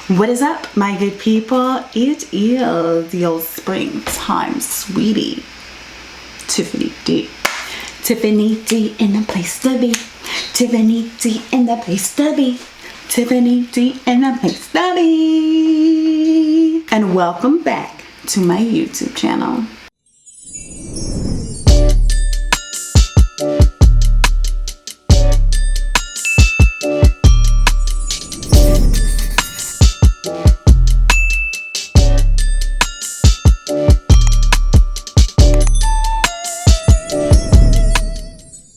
What is up, my good people? It is your springtime sweetie, Tiffany D. Tiffany D in the place to be. Tiffany D in the place to be. Tiffany D in the place to be. And welcome back to my YouTube channel.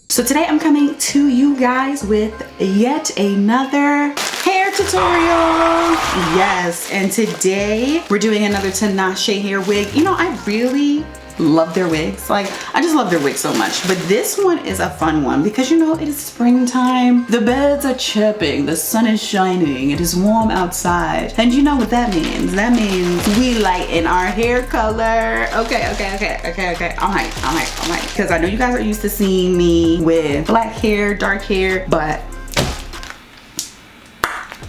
So today I'm coming to you guys with yet another hair tutorial. Yes, and today we're doing another Tinashe Hair wig. You know, I really love their wigs. Like, I just love their wigs so much. But this one is a fun one because, you know, it is springtime. The birds are chirping. The sun is shining. It is warm outside. And you know what that means? That means we lighten our hair color. Okay. All right. Because I know you guys are used to seeing me with black hair, dark hair, but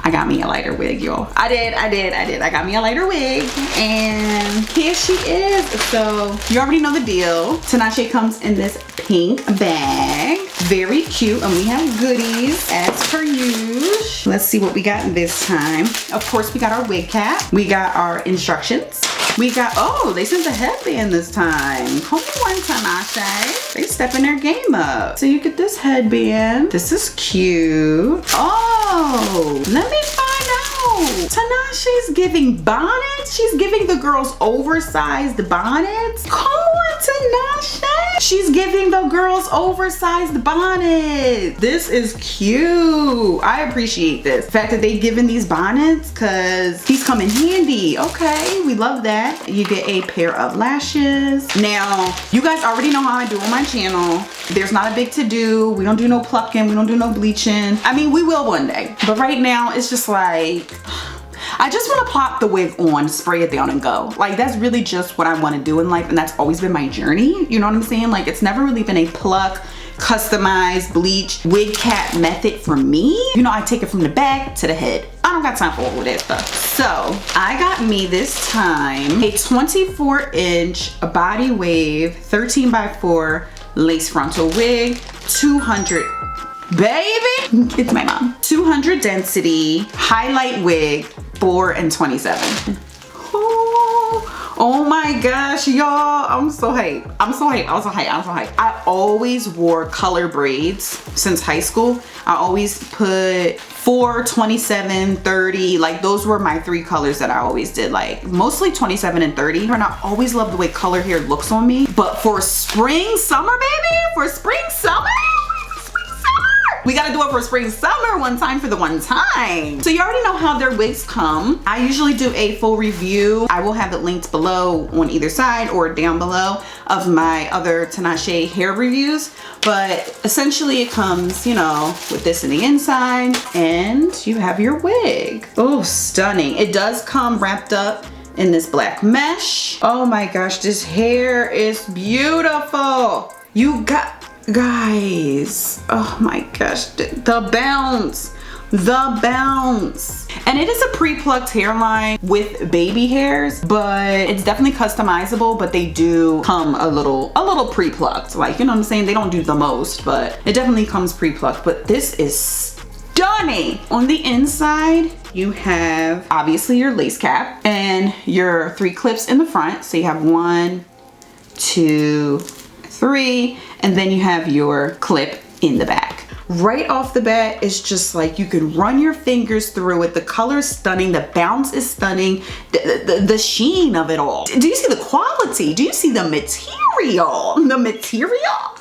I got me a lighter wig, y'all. I did. I got me a lighter wig, and here she is. So you already know the deal. Tinashe comes in this pink bag. Very cute, and we have goodies as per usual. Let's see what we got this time. Of course, we got our wig cap. We got our instructions. We got, oh, they sent the headband this time. Come on, Tinashe. They stepping their game up. So you get this headband. This is cute. Oh, let me find out. Tinashe's giving bonnets. She's giving the girls oversized bonnets. Come on, Tinashe. She's giving the girls oversized bonnets. This is cute. I appreciate this. The fact that they've given these bonnets, because these come in handy. Okay, we love that. You get a pair of lashes. Now, you guys already know how I do on my channel. There's not a big to do. We don't do no plucking. We don't do no bleaching. I mean, we will one day. But right now, it's just like, I just want to pop the wig on, spray it down, and go. Like, that's really just what I want to do in life, and that's always been my journey. You know what I'm saying? Like, it's never really been a pluck, customized, bleach, wig cap method for me. You know, I take it from the back to the head. I don't got time for all of that stuff. So, I got me this time a 24-inch body wave 13x4 lace frontal wig, 200, baby, it's my mom, 200 density highlight wig, 4 and 27. Oh my gosh, y'all, I'm so hyped. I always wore color braids since high school. I always put 4, 27, 30, like those were my 3 colors that I always did, like mostly 27 and 30. And I always love the way color hair looks on me. But for spring, summer, baby, for spring, summer, we gotta do it for spring, summer one time for the one time. So you already know how their wigs come. I usually do a full review. I will have it linked below on either side or down below of my other Tinashe hair reviews. But essentially it comes, you know, with this in the inside, and you have your wig. Oh, stunning. It does come wrapped up in this black mesh. Oh my gosh, this hair is beautiful. You got, guys, oh my gosh, the bounce. And it is a pre-plucked hairline with baby hairs, but it's definitely customizable. But they do come a little pre-plucked, like, you know what I'm saying? They don't do the most, but it definitely comes pre-plucked. But this is stunning. On the inside, you have obviously your lace cap and your 3 clips in the front. So you have 1, 2, 3, and then you have your clip in the back. Right off the bat, it's just like you can run your fingers through it. The color is stunning. The bounce is stunning. The sheen of it all. Do you see the quality? Do you see the material?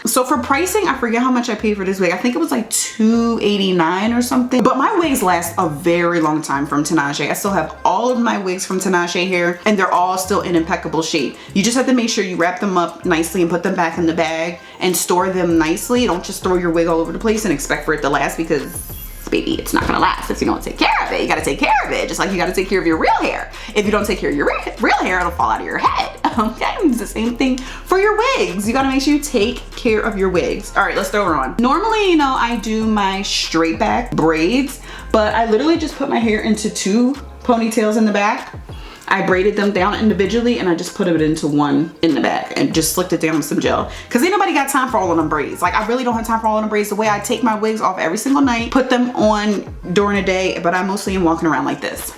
So for pricing, I forget how much I paid for this wig. I think it was like $289 or something. But my wigs last a very long time from Tinashe. I still have all of my wigs from Tinashe Hair, and they're all still in impeccable shape. You just have to make sure you wrap them up nicely and put them back in the bag and store them nicely. Don't just throw your wig all over the place and expect for it to last, because baby, it's not gonna last if you don't take care of it. You gotta take care of it, just like you gotta take care of your real hair. If you don't take care of your real hair, it'll fall out of your head. Okay, it's the same thing for your wigs. You gotta make sure you take care of your wigs. All right, let's throw her on. Normally, you know, I do my straight back braids, but I literally just put my hair into 2 ponytails in the back. I braided them down individually and I just put it into one in the back and just slicked it down with some gel. Cause ain't nobody got time for all of them braids. Like I really don't have time for all of them braids. The way I take my wigs off every single night, put them on during the day, but I mostly am walking around like this.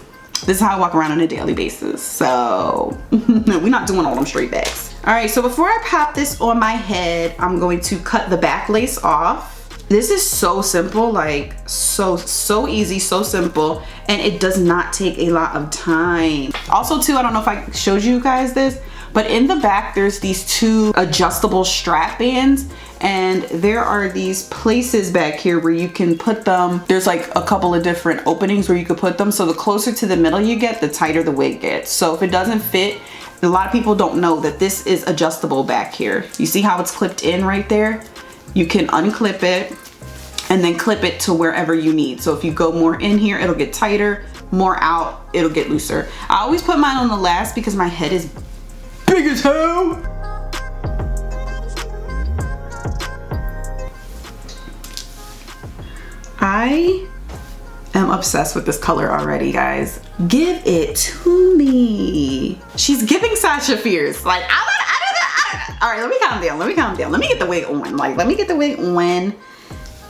This is how I walk around on a daily basis. So we're not doing all them straight backs. All right, so before I pop this on my head, I'm going to cut the back lace off. This is so simple, like so easy, so simple, and it does not take a lot of time. Also too, I don't know if I showed you guys this, but in the back there's these two adjustable strap bands, and there are these places back here where you can put them. There's like a couple of different openings where you could put them, so the closer to the middle you get, the tighter the wig gets. So if it doesn't fit, a lot of people don't know that this is adjustable back here. You see how it's clipped in right there? You can unclip it and then clip it to wherever you need. So if you go more in here, it'll get tighter, more out, it'll get looser. I always put mine on the last because my head is big as hell. I am obsessed with this color already, guys. Give it to me. She's giving Sasha Fierce. Like, all right, let me calm down. Let me calm down. Let me get the wig on. Like, let me get the wig on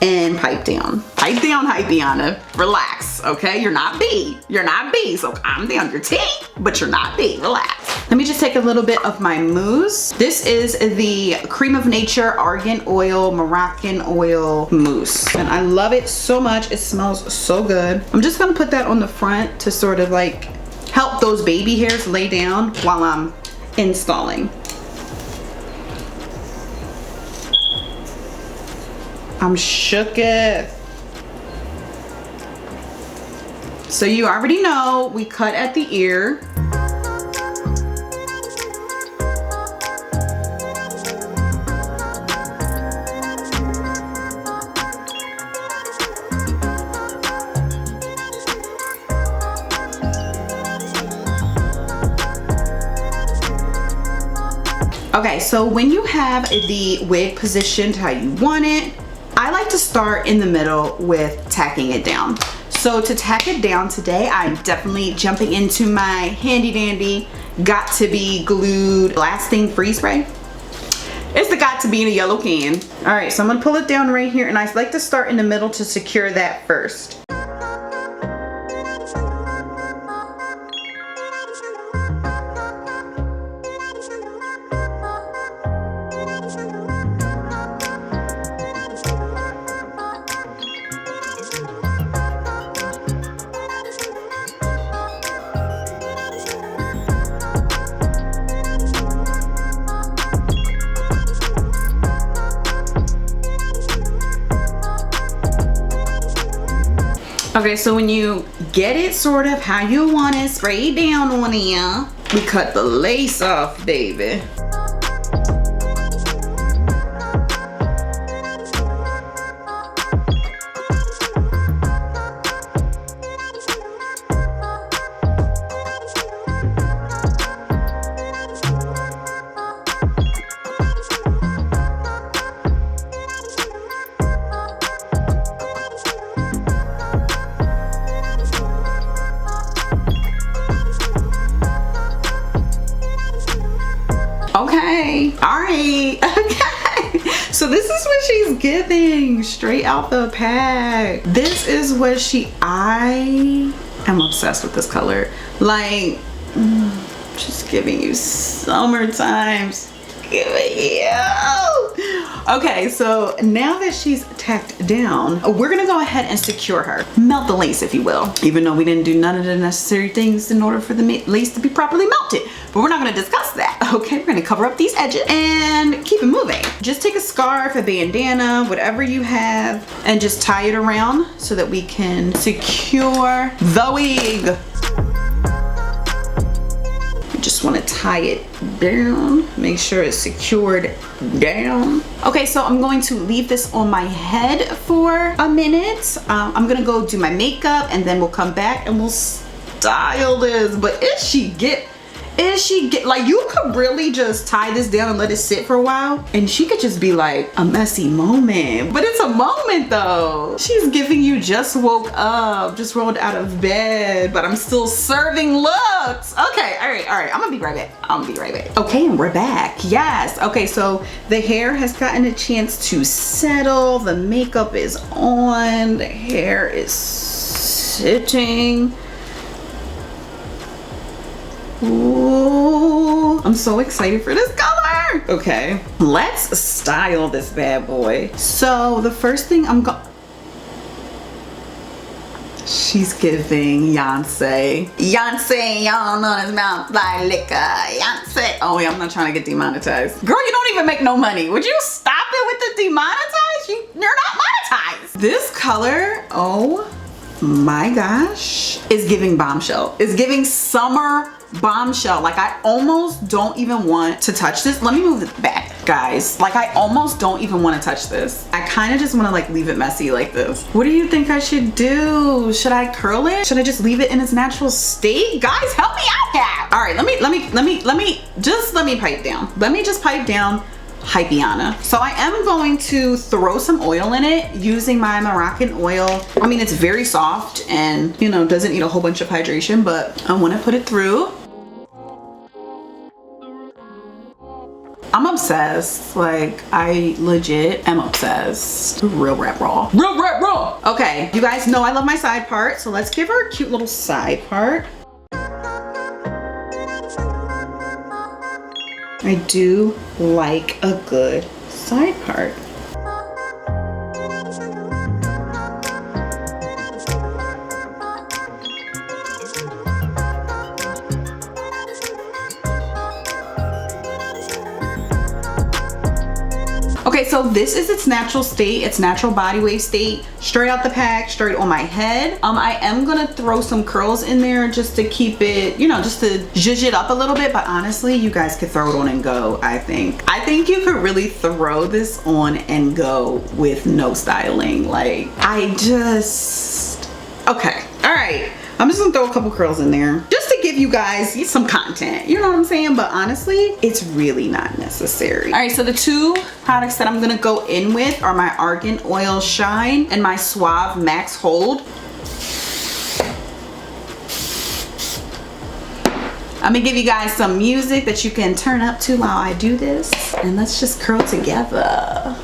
and pipe down. Pipe down, Hypeana. Relax, okay? You're not B. You're not B, so calm down. You're T, but you're not B. Relax. Let me just take a little bit of my mousse. This is the Cream of Nature Argan Oil Moroccan Oil Mousse. And I love it so much. It smells so good. I'm just gonna put that on the front to sort of like help those baby hairs lay down while I'm installing. I'm shooketh. So you already know we cut at the ear. Okay, so when you have the wig positioned how you want it, I like to start in the middle with tacking it down. So to tack it down today, I'm definitely jumping into my handy dandy Got to Be Glued Lasting Freeze Spray. It's the Got to Be in a yellow can. All right, so I'm gonna pull it down right here, and I like to start in the middle to secure that first. Okay, so when you get it sort of how you want it sprayed down on here, we cut the lace off, baby. Okay, all right, okay. So this is what she's giving straight out the pack. This is what I am obsessed with this color. Like, just giving you summertime. Giving you. Okay, so now that she's tacked down, we're gonna go ahead and secure her. Melt the lace, if you will. Even though we didn't do none of the necessary things in order for the lace to be properly melted. But we're not gonna discuss that, okay? We're gonna cover up these edges and keep it moving. Just take a scarf, a bandana, whatever you have, and just tie it around so that we can secure the wig. Just want to tie it down, make sure it's secured down. Okay, so I'm going to leave this on my head for a minute. I'm gonna go do my makeup and then we'll come back and we'll style this. But is she like, you could really just tie this down and let it sit for a while and she could just be like a messy moment, but it's a moment though. She's giving you just woke up, just rolled out of bed, but I'm still serving looks. Okay, all right, I'm gonna be right back. Okay, and we're back. Yes. Okay, so the hair has gotten a chance to settle, the makeup is on, the hair is sitting. Ooh, I'm so excited for this color. Okay, let's style this bad boy. So the first thing she's giving Beyonce. Beyonce, y'all know his mouth like liquor. Beyonce. Oh wait, I'm not trying to get demonetized. Girl, you don't even make no money. Would you stop it with the demonetized? You're not monetized. This color, oh my gosh, is giving bombshell. It's giving summer bombshell. Like, I almost don't even want to touch this. Let me move it back, guys. Like, I almost don't even want to touch this. I kind of just want to like leave it messy like this. What do you think I should do? Should I curl it? Should I just leave it in its natural state? Guys, help me out here. All right, let me pipe down. Let me just pipe down Hypiana. So I am going to throw some oil in it using my Moroccan oil. I mean, it's very soft and, you know, doesn't need a whole bunch of hydration, but I want to put it through. I'm obsessed. Like, I legit am obsessed. Real rap raw. Real rap raw. Okay, you guys know I love my side part, so let's give her a cute little side part. I do like a good side part. Okay, so this is its natural state, its natural body wave state, straight out the pack, straight on my head. I am gonna throw some curls in there just to keep it, you know, just to zhuzh it up a little bit, but honestly, you guys could throw it on and go, I think. I think you could really throw this on and go with no styling. Like, okay, all right. I'm just gonna throw a couple curls in there just to give you guys some content. You know what I'm saying? But honestly, it's really not necessary. All right, so the two products that I'm gonna go in with are my Argan Oil Shine and my Suave Max Hold. I'm gonna give you guys some music that you can turn up to while I do this. And let's just curl together.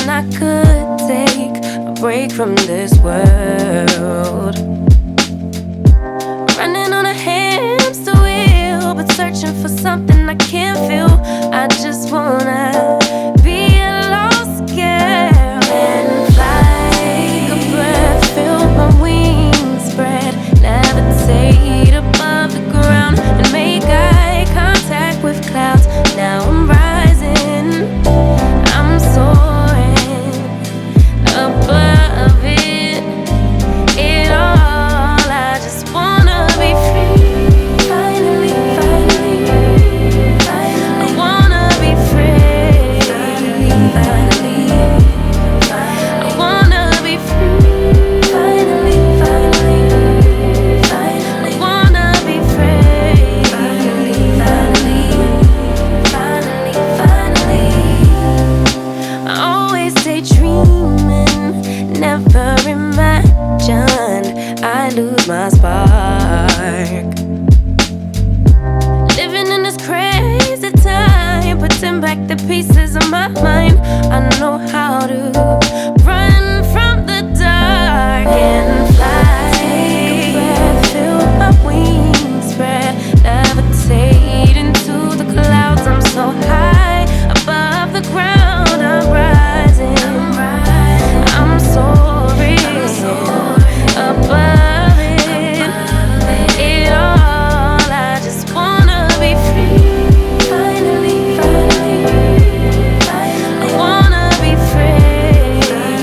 I could take a break from this world, running on a hamster wheel, but searching for something I can't feel. I just wanna be a lost girl and fly. Take a breath, feel my wings spread, levitate above the ground and make eye contact with clouds. Now I'm rising, I'm soaring above it all. I just wanna be free. Finally, I wanna be free. Finally, I wanna be free. Finally, I wanna be free. Finally, I always daydreaming, never imagined I lose my spark. Living in this crazy time, putting back the pieces of my mind. I know how to run from the dark and fly. Take a breath, feel my wings spread, levitate into the clouds. I'm so high above the ground, I'm rising. I'm soaring above it all. I just wanna be free. Finally, I wanna be free.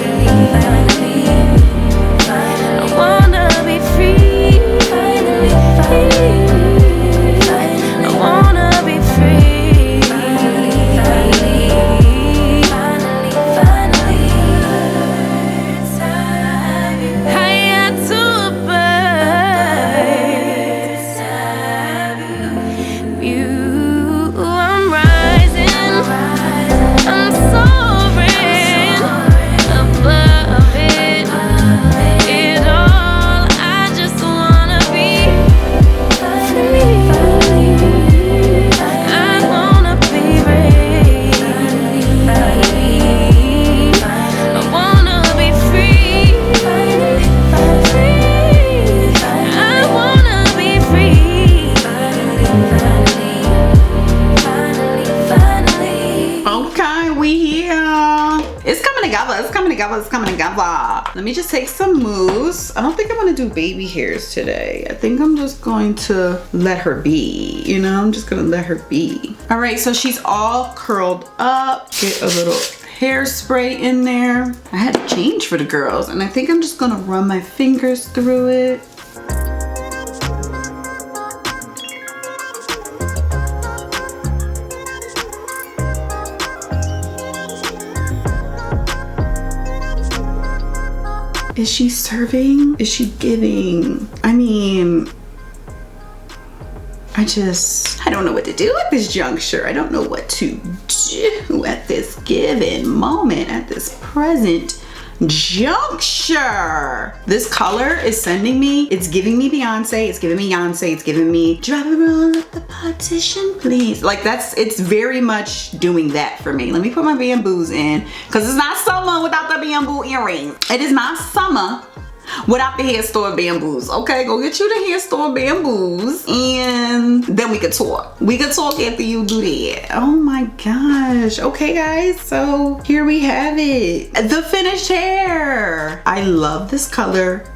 together. It's coming together. Let me just take some mousse. I don't think I'm gonna do baby hairs today. I think I'm just going to let her be. You know, I'm just gonna let her be. All right, so she's all curled up. Get a little hairspray in there. I had to change for the girls, and I think I'm just gonna run my fingers through it. Is she serving? Is she giving? I mean, I don't know what to do at this juncture. I don't know what to do at this given moment, at this present juncture. This color is sending me, it's giving me Beyonce, it's giving me Beyonce, it's giving me drop a roll up the partition, please. Like it's very much doing that for me. Let me put my bamboos in, because it's not summer without the bamboo earrings. It is not summer without the hair store bamboos. Okay, go get you the hair store bamboos, and then we could talk. We could talk after you do that. Oh my gosh. Okay guys, so here we have it. The finished hair. I love this color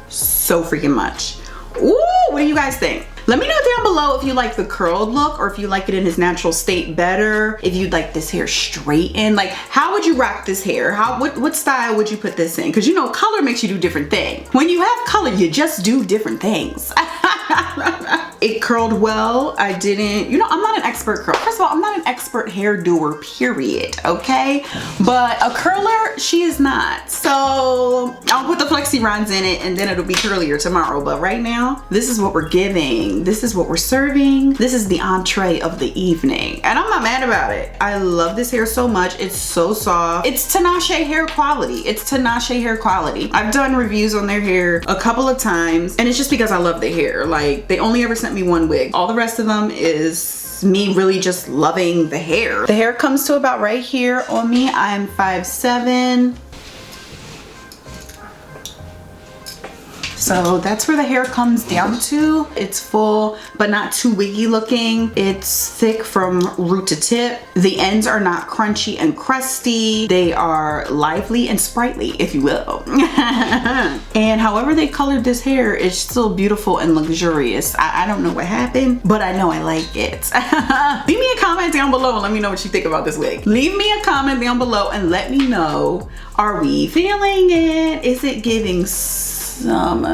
so freaking much. Ooh, what do you guys think? Let me know down below if you like the curled look or if you like it in its natural state better. If you'd like this hair straightened, like how would you rock this hair? What style would you put this in? Because you know, color makes you do different things. When you have color, you just do different things. It curled well. I didn't, you know, I'm not an expert curl. First of all, I'm not an expert hair doer, period, okay? But a curler, she is not. So I'll put the flexi ronds in it and then it'll be curlier tomorrow. But right now, this is what we're giving. This is what we're serving. This is the entree of the evening. And I'm not mad about it. I love this hair so much. It's so soft. It's Tinashe hair quality. It's Tinashe hair quality. I've done reviews on their hair a couple of times and it's just because I love the hair. Like they only ever sent me one wig. All the rest of them is me really just loving the hair. The hair comes to about right here on me. I'm 5'7". So that's where the hair comes down to. It's full, but not too wiggy looking. It's thick from root to tip. The ends are not crunchy and crusty. They are lively and sprightly, if you will. And however they colored this hair, it's still beautiful and luxurious. I don't know what happened, but I know I like it. Leave me a comment down below and let me know what you think about this wig. Leave me a comment down below and let me know, are we feeling it? Is it giving summer?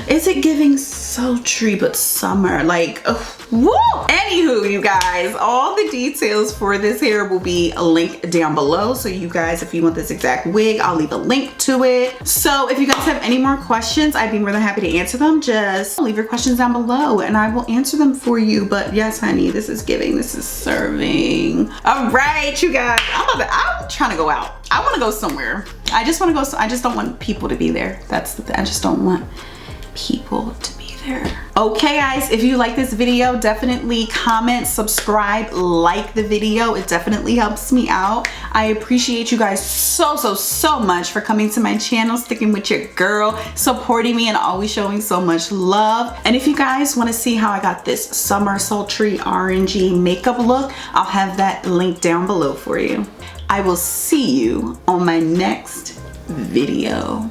Is it giving sultry but summer? Like, woo! Anywho, you guys, all the details for this hair will be linked down below. So you guys, if you want this exact wig, I'll leave a link to it. So if you guys have any more questions, I'd be more than happy to answer them. Just leave your questions down below and I will answer them for you. But yes, honey, this is giving, this is serving. All right, you guys, I'm trying to go out. I want to go somewhere. I just want to go. I just don't want people to be there. That's the thing. I just don't want people to be there. Okay guys, if you like this video, definitely comment, subscribe, like the video. It definitely helps me out. I appreciate you guys so much for coming to my channel, sticking with your girl, supporting me, and always showing so much love. And if you guys want to see how I got this summer sultry orangey makeup look, I'll have that link down below for you. I will see you on my next video.